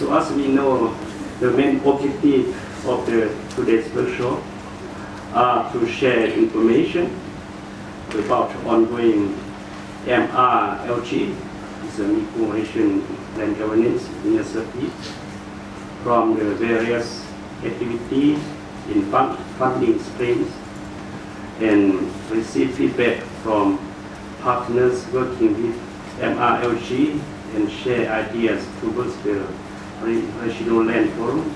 So as we know, the main objective of today's workshop are to share information about ongoing MRLG, is a Micro-Region Land Governance Initiative, from the various activities in funding streams, and receive feedback from partners working with MRLG and share ideas towards the regional land forum,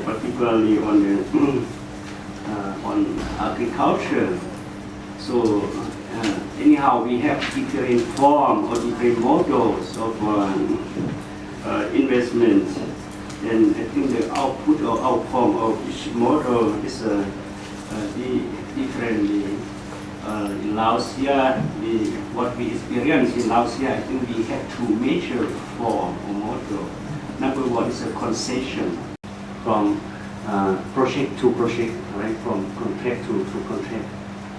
particularly on agriculture. So anyhow, we have different form or different models of investment, and I think the output or outcome of each model is differently. In Laos here, what we experience in Laos here, I think we have two major form or model. Number one is a concession from project to project, right? From contract to contract.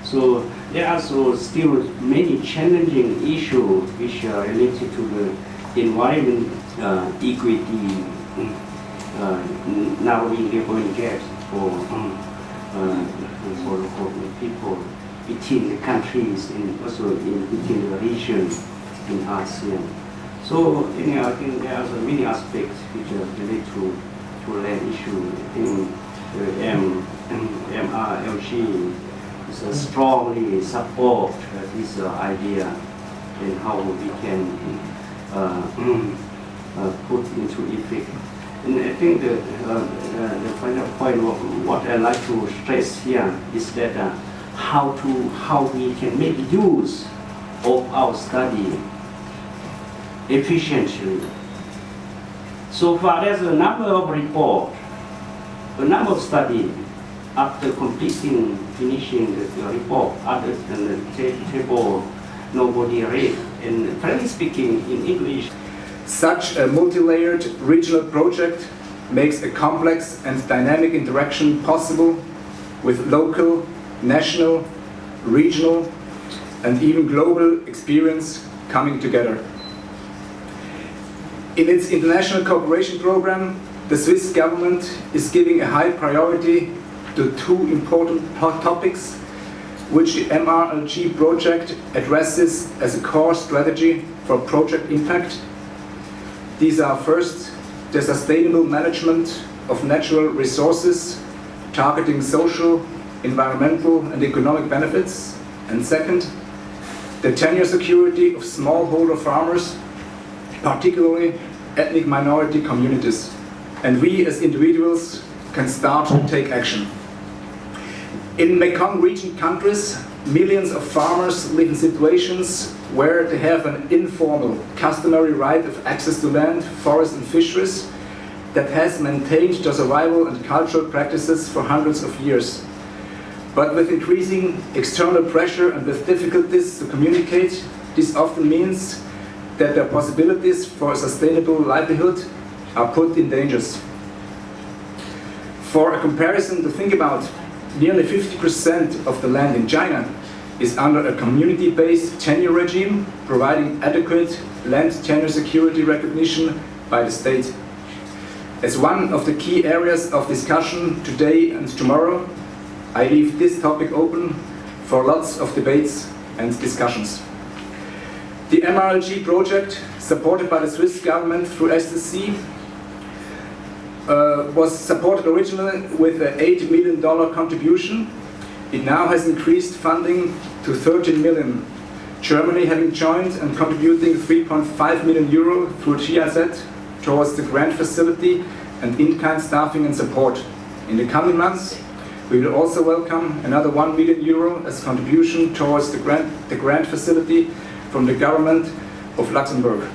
So there are also still many challenging issues which are related to the environment equity. Now we are going to get for people between the countries and also within the region in ASEAN. So anyhow, I think there are many aspects which are related to land issue. I think the MRLG is strongly support this idea and how we can put into effect. And I think the final point of what I like to stress here is that how we can make use of our study efficiently. So far, there's a number of reports, a number of studies. After finishing the report, other than the table, nobody read. And frankly speaking, in English, such a multi-layered regional project makes a complex and dynamic interaction possible with local, national, regional, and even global experience coming together. In its international cooperation program, the Swiss government is giving a high priority to two important topics which the MRLG project addresses as a core strategy for project impact. These are first, the sustainable management of natural resources, targeting social, environmental and economic benefits, and second, the tenure security of smallholder farmers, particularly ethnic minority communities. And we as individuals can start to take action. In Mekong region countries, millions of farmers live in situations where they have an informal, customary right of access to land, forest and fisheries that has maintained their survival and cultural practices for hundreds of years. But with increasing external pressure and with difficulties to communicate, this often means that their possibilities for a sustainable livelihood are put in danger. For a comparison to think about, nearly 50% of the land in China is under a community-based tenure regime, providing adequate land tenure security recognition by the state. As one of the key areas of discussion today and tomorrow, I leave this topic open for lots of debates and discussions. The MRLG project, supported by the Swiss government through SSC, was supported originally with an $8 million contribution. It now has increased funding to 13 million. Germany having joined and contributing 3.5 million euro through GIZ towards the grant facility and in-kind staffing and support. In the coming months, we will also welcome another 1 million euro as contribution towards the grant facility from the government of Luxembourg.